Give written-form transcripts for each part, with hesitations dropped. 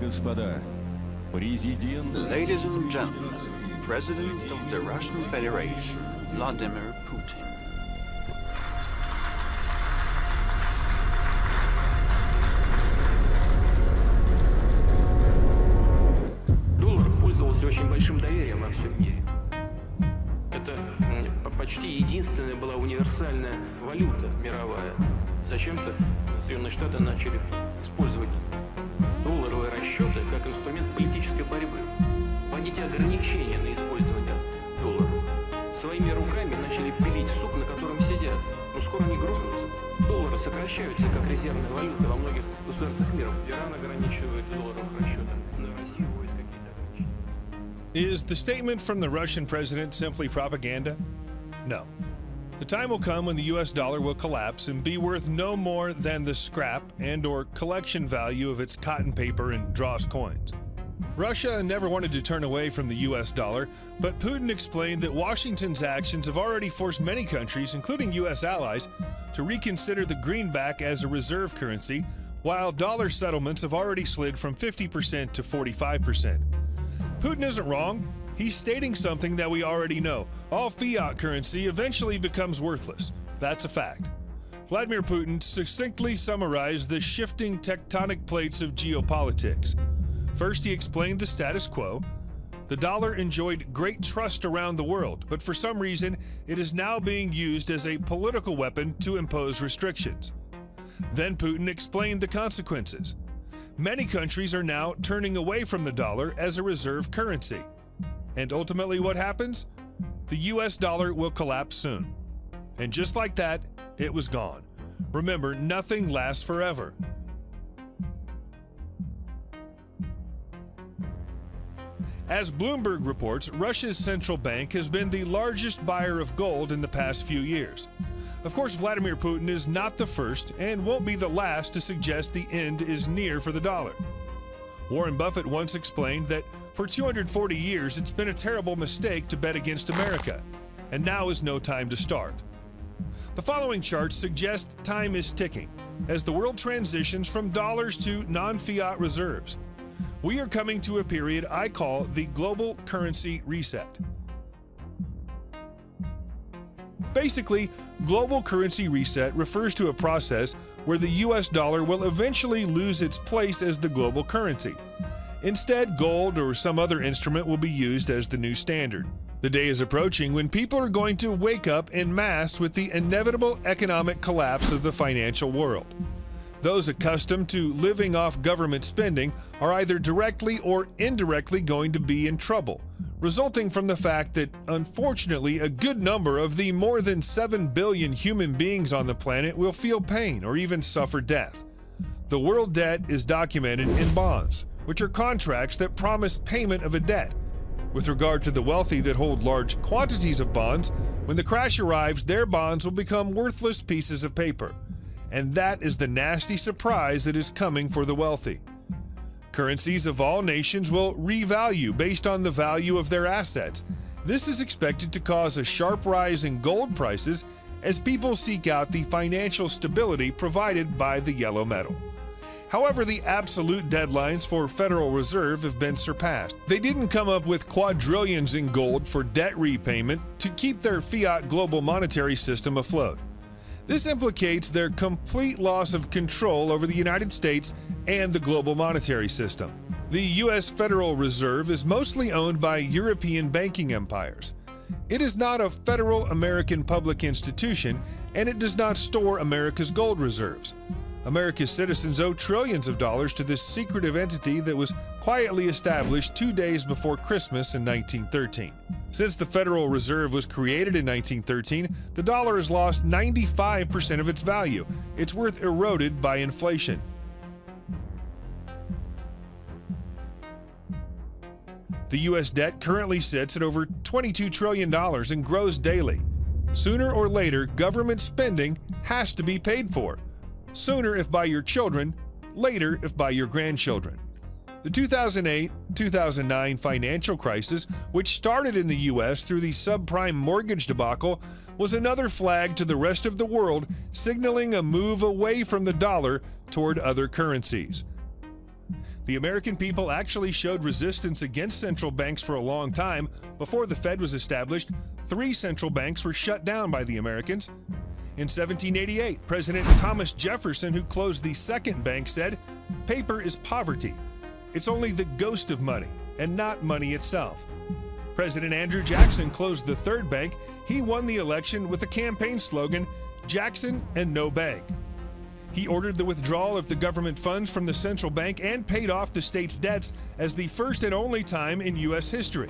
господа, президент... Ladies and gentlemen, President of the Russian Federation, Vladimir Putin. Доллар пользовался очень большим доверием во всем мире. Это почти единственная была универсальная валюта мировая. Зачем-то Соединенные Штаты начали использовать долларовые расчеты как инструмент политической борьбы. Вводить ограничения на использование доллара. Своими руками начали пилить сук, на котором сидят. Но скоро они грохнутся. Доллары сокращаются как резервная валюта во многих государствах мира. Иран ограничивает долларовых расчетов. На Россию вводит какие-то ограничения. Is the statement from the Russian president simply propaganda? No. The time will come when the US dollar will collapse and be worth no more than the scrap and/or collection value of its cotton paper and dross coins. Russia never wanted to turn away from the US dollar, but Putin explained that Washington's actions have already forced many countries, including US allies, to reconsider the greenback as a reserve currency, while dollar settlements have already slid from 50% to 45%. Putin isn't wrong. He's stating something that we already know. All fiat currency eventually becomes worthless. That's a fact. Vladimir Putin succinctly summarized the shifting tectonic plates of geopolitics. First, he explained the status quo. The dollar enjoyed great trust around the world, but for some reason, it is now being used as a political weapon to impose restrictions. Then Putin explained the consequences. Many countries are now turning away from the dollar as a reserve currency. And ultimately what happens? The US dollar will collapse soon. And just like that, it was gone. Remember, nothing lasts forever. As Bloomberg reports, Russia's central bank has been the largest buyer of gold in the past few years. Of course, Vladimir Putin is not the first and won't be the last to suggest the end is near for the dollar. Warren Buffett once explained that for 240 years, it's been a terrible mistake to bet against America, and now is no time to start. The following charts suggest time is ticking as the world transitions from dollars to non-fiat reserves. We are coming to a period I call the global currency reset. Basically, global currency reset refers to a process where the US dollar will eventually lose its place as the global currency. Instead, gold or some other instrument will be used as the new standard. The day is approaching when people are going to wake up en masse with the inevitable economic collapse of the financial world. Those accustomed to living off government spending are either directly or indirectly going to be in trouble, resulting from the fact that, unfortunately, a good number of the more than 7 billion human beings on the planet will feel pain or even suffer death. The world debt is documented in bonds, which are contracts that promise payment of a debt. With regard to the wealthy that hold large quantities of bonds, when the crash arrives, their bonds will become worthless pieces of paper. And that is the nasty surprise that is coming for the wealthy. Currencies of all nations will revalue based on the value of their assets. This is expected to cause a sharp rise in gold prices as people seek out the financial stability provided by the yellow metal. However, the absolute deadlines for Federal Reserve have been surpassed. They didn't come up with quadrillions in gold for debt repayment to keep their fiat global monetary system afloat. This implicates their complete loss of control over the United States and the global monetary system. The U.S. Federal Reserve is mostly owned by European banking empires. It is not a federal American public institution, and it does not store America's gold reserves. America's citizens owe trillions of dollars to this secretive entity that was quietly established 2 days before Christmas in 1913. Since the Federal Reserve was created in 1913, the dollar has lost 95% of its value. Its worth eroded by inflation. The U.S. debt currently sits at over $22 trillion and grows daily. Sooner or later, government spending has to be paid for. Sooner if by your children, later if by your grandchildren. The 2008-2009 financial crisis, which started in the U.S. through the subprime mortgage debacle, was another flag to the rest of the world, signaling a move away from the dollar toward other currencies. The American people actually showed resistance against central banks for a long time. Before the Fed was established, 3 central banks were shut down by the Americans. In 1788, President Thomas Jefferson, who closed the second bank, said, "Paper is poverty. It's only the ghost of money, and not money itself." President Andrew Jackson closed the third bank. He won the election with the campaign slogan, "Jackson and no bank." He ordered the withdrawal of the government funds from the central bank and paid off the state's debts as the first and only time in U.S. history.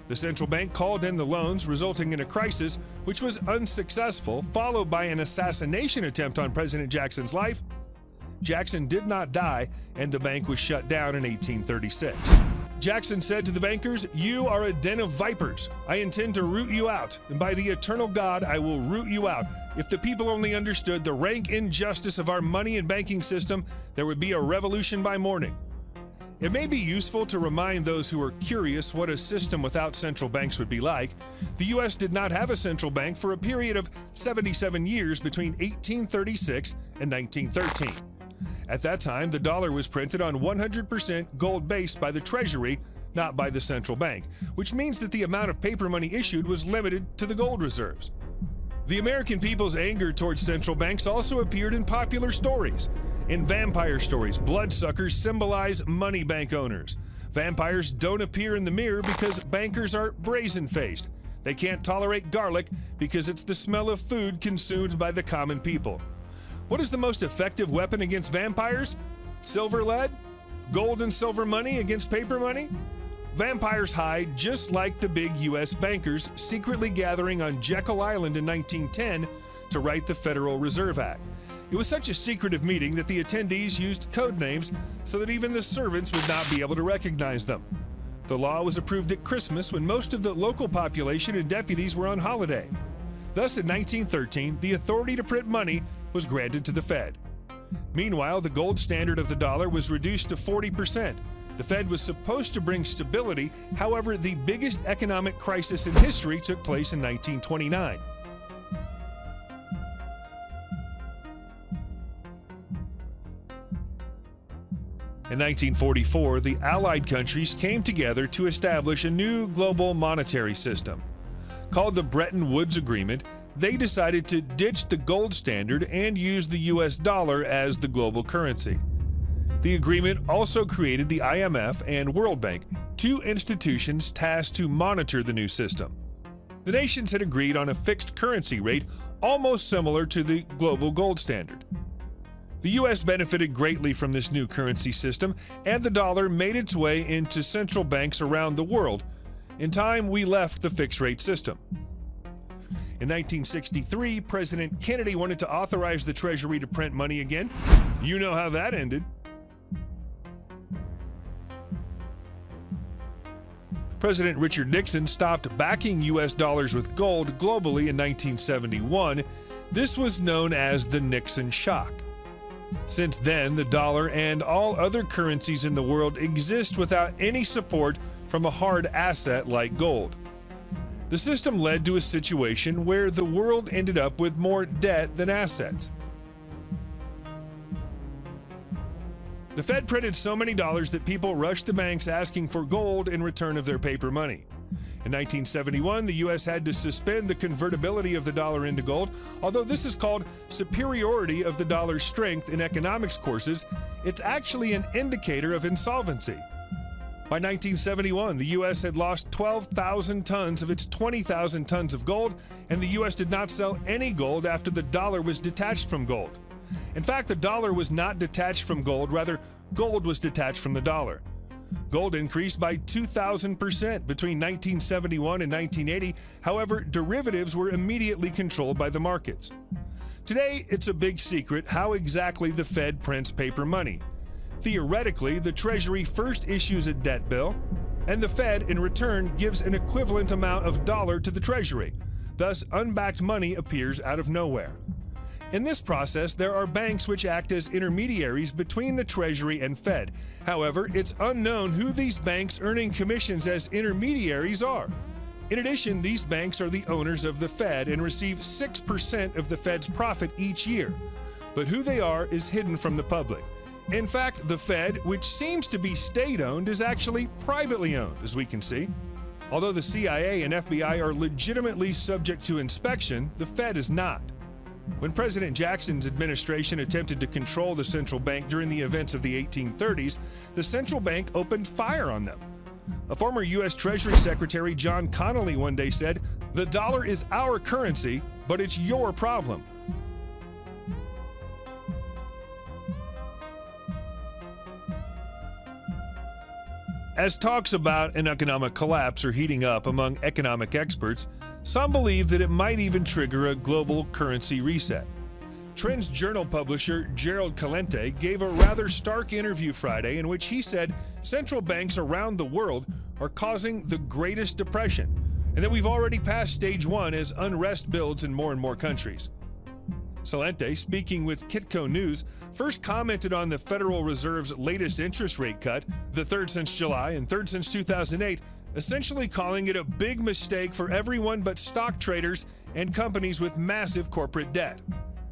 The central bank called in the loans, resulting in a crisis which was unsuccessful, followed by an assassination attempt on President Jackson's life. Jackson did not die, and the bank was shut down in 1836. Jackson said to the bankers, "You are a den of vipers. I intend to root you out, and by the eternal God, I will root you out. If the people only understood the rank injustice of our money and banking system, there would be a revolution by morning." It may be useful to remind those who are curious what a system without central banks would be like. The U.S. did not have a central bank for a period of 77 years between 1836 and 1913. At that time, the dollar was printed on 100% gold base by the Treasury, not by the central bank, which means that the amount of paper money issued was limited to the gold reserves. The American people's anger towards central banks also appeared in popular stories. In vampire stories, bloodsuckers symbolize money bank owners. Vampires don't appear in the mirror because bankers are brazen-faced. They can't tolerate garlic because it's the smell of food consumed by the common people. What is the most effective weapon against vampires? Silver lead? Gold and silver money against paper money? Vampires hide just like the big U.S. bankers, secretly gathering on Jekyll Island in 1910 to write the Federal Reserve Act. It was such a secretive meeting that the attendees used code names so that even the servants would not be able to recognize them. The law was approved at Christmas when most of the local population and deputies were on holiday. Thus, in 1913, the authority to print money was granted to the Fed. Meanwhile, the gold standard of the dollar was reduced to 40%. The Fed was supposed to bring stability. However, the biggest economic crisis in history took place in 1929. In 1944, the Allied countries came together to establish a new global monetary system. Called the Bretton Woods Agreement, they decided to ditch the gold standard and use the U.S. dollar as the global currency. The agreement also created the IMF and World Bank, 2 institutions tasked to monitor the new system. The nations had agreed on a fixed currency rate almost similar to the global gold standard. The U.S. benefited greatly from this new currency system, and the dollar made its way into central banks around the world. In time, we left the fixed-rate system. In 1963, President Kennedy wanted to authorize the Treasury to print money again. You know how that ended. President Richard Nixon stopped backing U.S. dollars with gold globally in 1971. This was known as the Nixon shock. Since then, the dollar and all other currencies in the world exist without any support from a hard asset like gold. The system led to a situation where the world ended up with more debt than assets. The Fed printed so many dollars that people rushed the banks asking for gold in return of their paper money. In 1971, the U.S. had to suspend the convertibility of the dollar into gold. Although this is called superiority of the dollar's strength in economics courses, it's actually an indicator of insolvency. By 1971, the U.S. had lost 12,000 tons of its 20,000 tons of gold, and the U.S. did not sell any gold after the dollar was detached from gold. In fact, the dollar was not detached from gold, rather, gold was detached from the dollar. Gold increased by 2,000% between 1971 and 1980. However, derivatives were immediately controlled by the markets. Today, it's a big secret how exactly the Fed prints paper money. Theoretically, the Treasury first issues a debt bill, and the Fed, in return, gives an equivalent amount of dollar to the Treasury. Thus, unbacked money appears out of nowhere. In this process, there are banks which act as intermediaries between the Treasury and Fed. However, it's unknown who these banks earning commissions as intermediaries are. In addition, these banks are the owners of the Fed and receive 6% of the Fed's profit each year. But who they are is hidden from the public. In fact, the Fed, which seems to be state-owned, is actually privately owned, as we can see. Although the CIA and FBI are legitimately subject to inspection, the Fed is not. When President Jackson's administration attempted to control the central bank during the events of the 1830s, the central bank opened fire on them. A former U.S. Treasury Secretary, John Connally, one day said, "The dollar is our currency, but it's your problem." As talks about an economic collapse are heating up among economic experts, some believe that it might even trigger a global currency reset. Trends Journal publisher Gerald Calente gave a rather stark interview Friday in which he said central banks around the world are causing the greatest depression, and that we've already passed stage 1 as unrest builds in more and more countries. Calente, speaking with Kitco News, first commented on the Federal Reserve's latest interest rate cut, the third since July and third since 2008, essentially calling it a big mistake for everyone but stock traders and companies with massive corporate debt.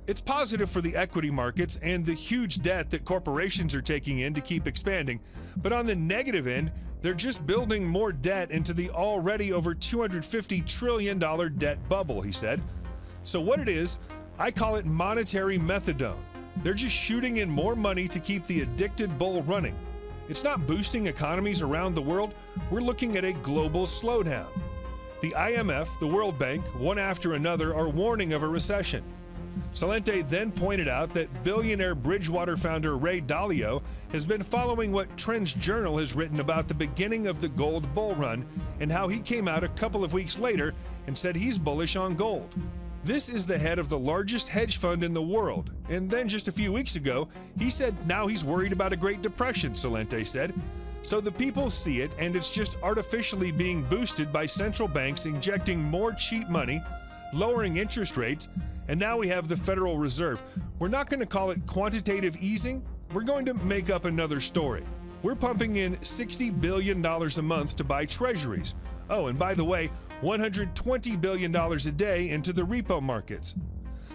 It's positive for the equity markets and the huge debt that corporations are taking in to keep expanding, but on the negative end, they're just building more debt into the already over $250 trillion debt bubble, he said. So what it is, I call it monetary methadone. They're just shooting in more money to keep the addicted bull running. It's not boosting economies around the world. We're looking at a global slowdown. The IMF, the World Bank, one after another, are warning of a recession. Calente then pointed out that billionaire Bridgewater founder Ray Dalio has been following what Trends Journal has written about the beginning of the gold bull run and how he came out a couple of weeks later and said he's bullish on gold. This is the head of the largest hedge fund in the world, and then just a few weeks ago, he said now he's worried about a Great Depression, Calente said. So the people see it, and it's just artificially being boosted by central banks injecting more cheap money, lowering interest rates, and now we have the Federal Reserve. We're not going to call it quantitative easing. We're going to make up another story. We're pumping in $60 billion a month to buy treasuries. Oh, and by the way, $120 billion a day into the repo markets.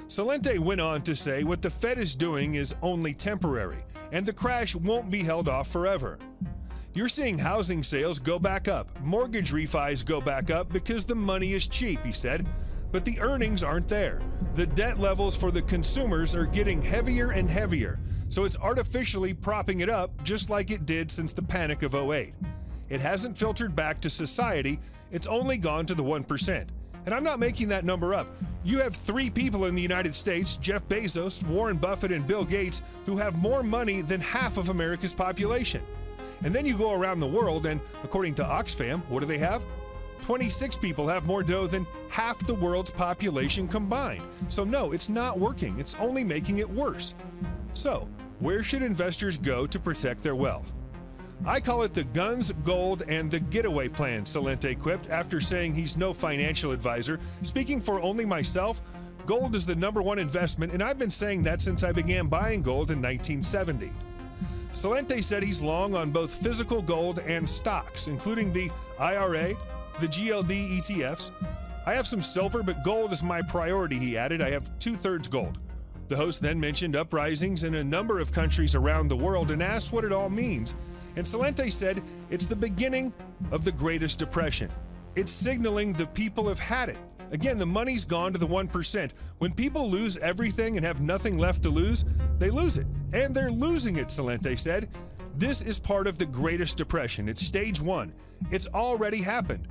Calente went on to say what the Fed is doing is only temporary, and the crash won't be held off forever. You're seeing housing sales go back up, mortgage refis go back up because the money is cheap, he said, but the earnings aren't there. The debt levels for the consumers are getting heavier and heavier, so it's artificially propping it up just like it did since the panic of '08. It hasn't filtered back to society, it's only gone to the 1%. And I'm not making that number up. You have 3 people in the United States, Jeff Bezos, Warren Buffett, and Bill Gates, who have more money than half of America's population. And then you go around the world and, according to Oxfam, what do they have? 26 people have more dough than half the world's population combined. So no, it's not working. It's only making it worse. So, where should investors go to protect their wealth? I call it the guns, gold, and the getaway plan, Calente quipped after saying he's no financial advisor. Speaking for only myself, gold is the #1 investment, and I've been saying that since I began buying gold in 1970. Calente said he's long on both physical gold and stocks, including the IRA, the GLD ETFs. I have some silver, but gold is my priority, he added. I have 2/3 gold. The host then mentioned uprisings in a number of countries around the world and asked what it all means. And Calente said it's the beginning of the greatest depression. It's signaling the people have had it. Again, the money's gone to the 1%. When people lose everything and have nothing left to lose, they lose it. And they're losing it, Calente said. This is part of the greatest depression. It's stage 1. It's already happened.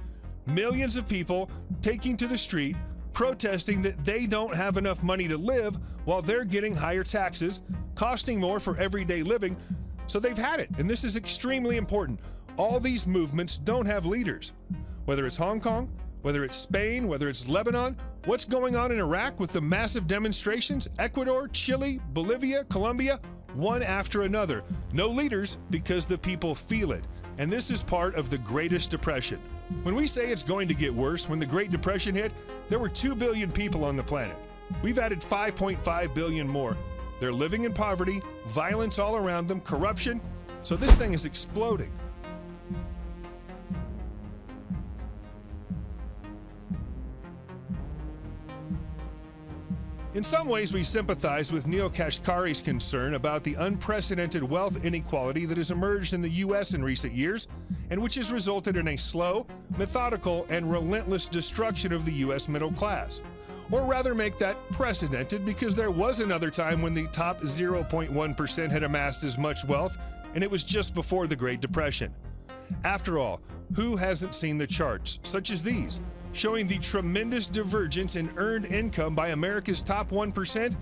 Millions of people taking to the street, protesting that they don't have enough money to live while they're getting higher taxes, costing more for everyday living. So they've had it, and this is extremely important. All these movements don't have leaders. Whether it's Hong Kong, whether it's Spain, whether it's Lebanon, what's going on in Iraq with the massive demonstrations, Ecuador, Chile, Bolivia, Colombia, one after another. No leaders because the people feel it. And this is part of the greatest depression. When we say it's going to get worse, when the Great Depression hit, there were 2 billion people on the planet. We've added 5.5 billion more. They're living in poverty, violence all around them, corruption. So this thing is exploding. In some ways, we sympathize with Neel Kashkari's concern about the unprecedented wealth inequality that has emerged in the U.S. in recent years, and which has resulted in a slow, methodical, and relentless destruction of the U.S. middle class. Or rather make that precedented, because there was another time when the top 0.1% had amassed as much wealth, and it was just before the Great Depression. After all, who hasn't seen the charts, such as these, showing the tremendous divergence in earned income by America's top 1%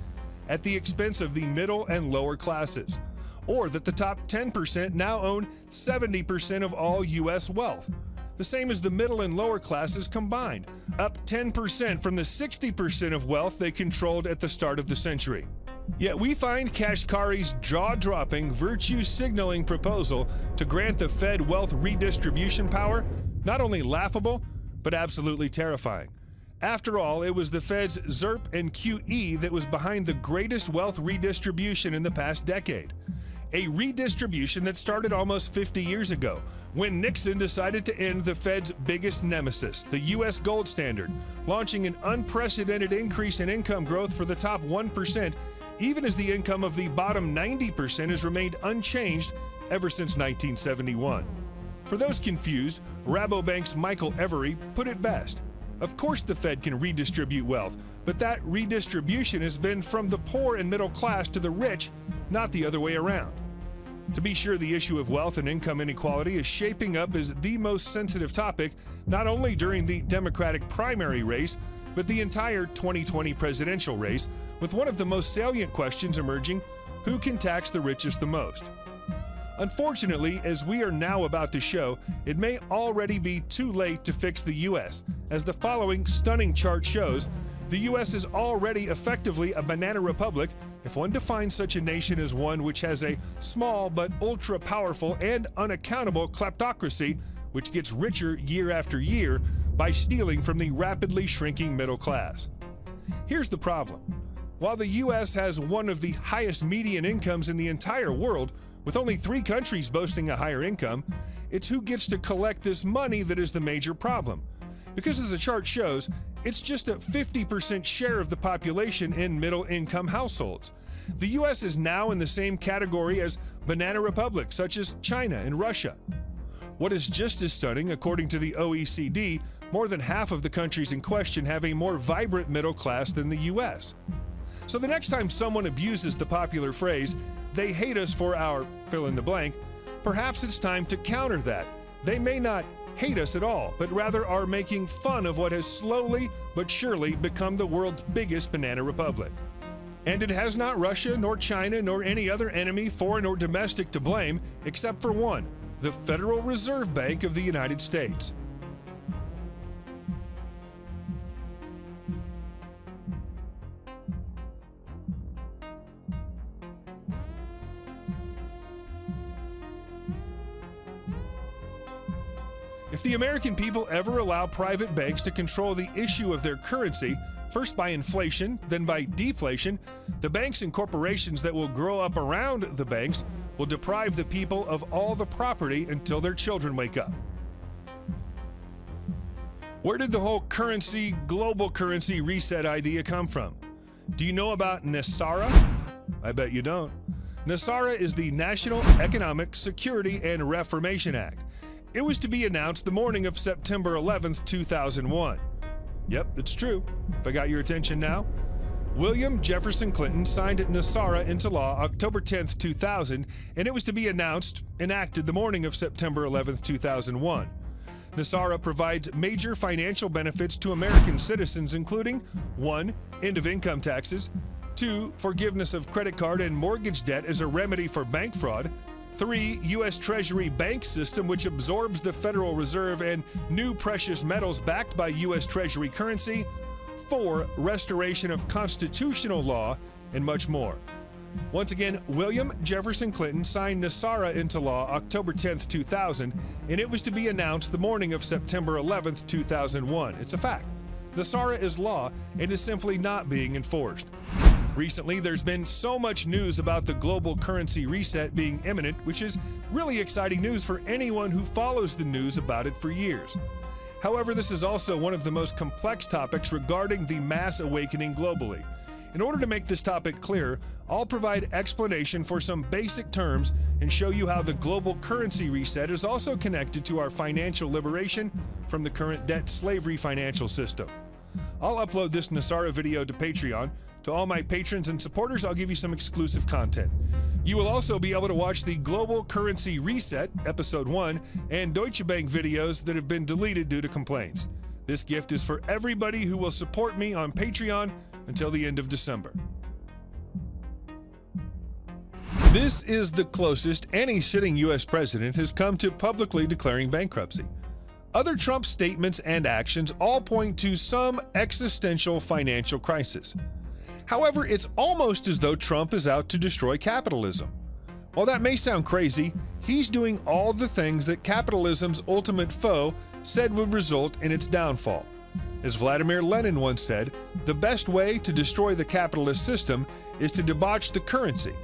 at the expense of the middle and lower classes? Or that the top 10% now own 70% of all U.S. wealth, the same as the middle and lower classes combined, up 10% from the 60% of wealth they controlled at the start of the century. Yet we find Kashkari's jaw-dropping, virtue-signaling proposal to grant the Fed wealth redistribution power not only laughable, but absolutely terrifying. After all, it was the Fed's ZIRP and QE that was behind the greatest wealth redistribution in the past decade. A redistribution that started almost 50 years ago, when Nixon decided to end the Fed's biggest nemesis, the U.S. gold standard, launching an unprecedented increase in income growth for the top 1%, even as the income of the bottom 90% has remained unchanged ever since 1971. For those confused, Rabobank's Michael Every put it best. Of course the Fed can redistribute wealth, but that redistribution has been from the poor and middle class to the rich, not the other way around. To be sure, the issue of wealth and income inequality is shaping up as the most sensitive topic, not only during the Democratic primary race, but the entire 2020 presidential race, with one of the most salient questions emerging: who can tax the richest the most? Unfortunately, as we are now about to show, it may already be too late to fix the U.S., as the following stunning chart shows. The U.S. is already effectively a banana republic, if one defines such a nation as one which has a small but ultra-powerful and unaccountable kleptocracy, which gets richer year after year by stealing from the rapidly shrinking middle class. Here's the problem. While the U.S. has one of the highest median incomes in the entire world, with only 3 countries boasting a higher income, it's who gets to collect this money that is the major problem. Because as the chart shows, it's just a 50% share of the population in middle-income households. The U.S. is now in the same category as banana republics such as China and Russia. What is just as stunning, according to the OECD, more than half of the countries in question have a more vibrant middle class than the U.S. So the next time someone abuses the popular phrase, "They hate us for our fill in the blank," perhaps it's time to counter that. They may not hate us at all, but rather are making fun of what has slowly but surely become the world's biggest banana republic. And it has not Russia, nor China, nor any other enemy, foreign or domestic, to blame, except for one: the Federal Reserve Bank of the United States. If the American people ever allow private banks to control the issue of their currency, first by inflation, then by deflation, the banks and corporations that will grow up around the banks will deprive the people of all the property until their children wake up. Where did the whole global currency reset idea come from? Do you know about NESARA? I bet you don't. NESARA is the National Economic Security and Reformation Act. It was to be announced the morning of September 11th, 2001. Yep, it's true. If I got your attention now. William Jefferson Clinton signed NESARA into law October 10th, 2000, and it was to be enacted the morning of September 11th, 2001. NESARA provides major financial benefits to American citizens, including 1. End of income taxes, 2. Forgiveness of credit card and mortgage debt as a remedy for bank fraud, 3. U.S. Treasury bank system, which absorbs the Federal Reserve and new precious metals backed by U.S. Treasury currency, 4. Restoration of constitutional law, and much more. Once again, William Jefferson Clinton signed NESARA into law October 10, 2000, and it was to be announced the morning of September 11, 2001. It's a fact. NESARA is law and is simply not being enforced. Recently, there's been so much news about the global currency reset being imminent, which is really exciting news for anyone who follows the news about it for years. However, this is also one of the most complex topics regarding the mass awakening globally. In order to make this topic clear, I'll provide explanation for some basic terms and show you how the global currency reset is also connected to our financial liberation from the current debt slavery financial system. I'll upload this Nasara video to Patreon. To all my patrons and supporters, I'll give you some exclusive content. You will also be able to watch the Global Currency Reset, Episode 1, and Deutsche Bank videos that have been deleted due to complaints. This gift is for everybody who will support me on Patreon until the end of December. This is the closest any sitting U.S. president has come to publicly declaring bankruptcy. Other Trump statements and actions all point to some existential financial crisis. However, it's almost as though Trump is out to destroy capitalism. While that may sound crazy, he's doing all the things that capitalism's ultimate foe said would result in its downfall. As Vladimir Lenin once said, the best way to destroy the capitalist system is to debauch the currency,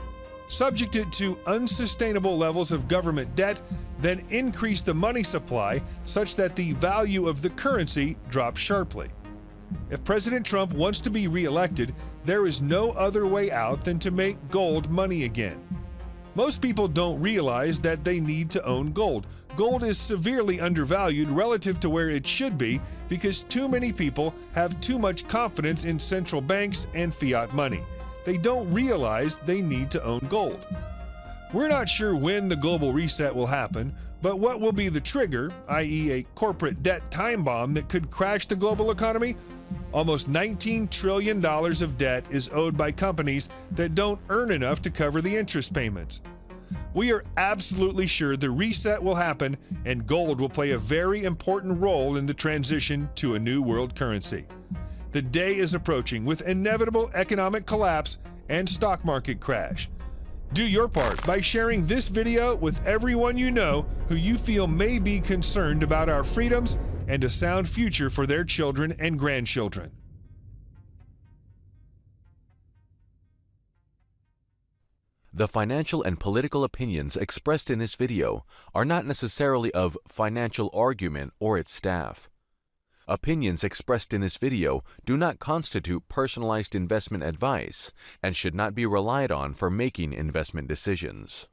subject it to unsustainable levels of government debt, then increase the money supply such that the value of the currency drops sharply. If President Trump wants to be reelected, there is no other way out than to make gold money again. Most people don't realize that they need to own gold. Gold is severely undervalued relative to where it should be because too many people have too much confidence in central banks and fiat money. They don't realize they need to own gold. We're not sure when the global reset will happen, but what will be the trigger, i.e. a corporate debt time bomb that could crash the global economy? Almost $19 trillion of debt is owed by companies that don't earn enough to cover the interest payments. We are absolutely sure the reset will happen and gold will play a very important role in the transition to a new world currency. The day is approaching with inevitable economic collapse and stock market crash. Do your part by sharing this video with everyone you know who you feel may be concerned about our freedoms and a sound future for their children and grandchildren. The financial and political opinions expressed in this video are not necessarily of Financial Argument or its staff. Opinions expressed in this video do not constitute personalized investment advice and should not be relied on for making investment decisions.